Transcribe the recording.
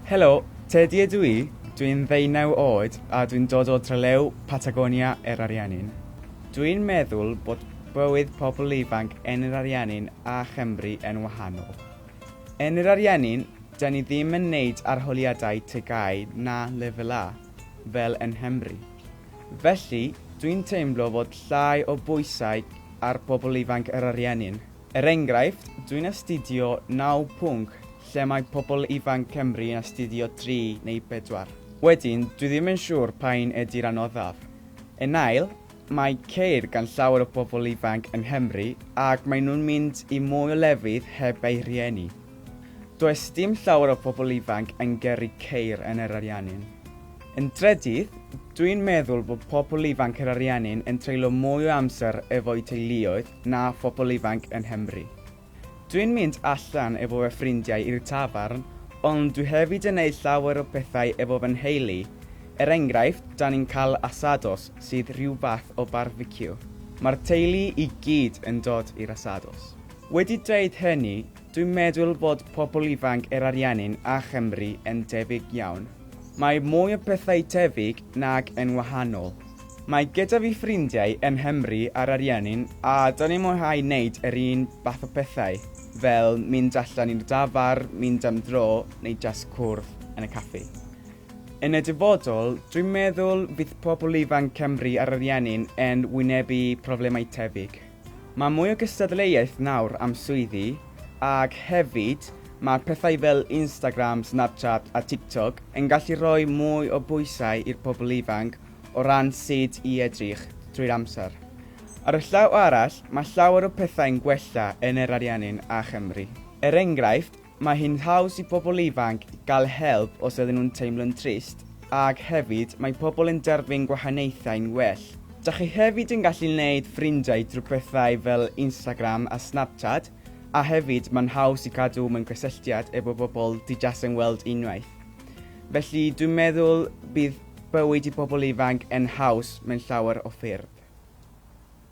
Helo, Teddy ydw i. Dwi'n 19 oed a dwi'n dod o Trelew, Patagonia, Eryriannin. Dwi'n meddwl bod bywyd pobl ifanc yn Eryriannin a Chymru yn wahanol. Yn Eryriannin, da ni ddim yn neud arholiadau tygau na lefel A, fel yn Nghymru. Felly, dwi'n teimlo fod llai o bwysau ar bobl ifanc Eryriannin. Enghraifft, dwi'n astudio 9 pwnc lle mae pobl ifanc Cymru yn astudio 3 neu 4. Wedyn, dwi ddim yn siŵr pa'n ydy'r anoddaf. Yn ail, mae ceir gan llawer o bobl ifanc yn Nghymru ac maen nhw'n mynd i mwy o lefydd heb eu rhieni. Does dim llawer o bobl ifanc yn gyrru ceir yn Eryriannin. Yn drydydd, dwi'n meddwl bod pobl ifanc Eryriannin yn treulio mwy o amser efo'u teuluoedd na phobl ifanc yn Nghymru. Dwi'n mynd allan efo fy ffrindiau i'r tafarn, ond dwi hefyd yn neud llawer o bethau efo fy nheulu. Enghraifft, da ni'n cael asados sydd rhyw fath o barbecue. Mae'r teulu i gyd yn dod i'r asados. Wedi dweud hynny, dwi'n meddwl bod pobl ifanc Eryriannin a Chymru yn debyg iawn. Mae mwy o bethau tebyg nag yn wahanol. Mae gyda fi ffrindiau yn Nghymru a'r Eryriannin a da ni'n mwynhau wneud yr un fath o bethau, fel mynd allan i'r dafar, mynd am dro neu just cwrdd yn y caffi. Yn y dyfodol, dwi'n meddwl fydd pobl ifanc Cymru a'r Eryriannin yn wynebu problemau tebyg. Mae mwy o gystadleuaeth nawr am swyddi ac hefyd mae pethau fel Instagram, Snapchat a TikTok yn gallu rhoi mwy o bwysau i'r pobl ifanc o ran sut i edrych drwy'r amser. Ar y llaw arall, mae llawer o pethau'n gwella yn Eryriannin a Chymru. Enghraifft, mae hi'n haws i bobl ifanc gael help os ydyn nhw'n teimlo'n trist, ac hefyd mae pobl yn derbyn gwahaniaethau'n well. Dach chi hefyd yn gallu gwneud ffrindiau drwy bethau fel Instagram a Snapchat, a hefyd mae'n haws i cadw mewn cysylltiad efo bobl di jas yn weld unwaith. Felly dwi'n meddwl bydd bywyd i bobl ifanc yn haws mewn llawer o ffyrdd.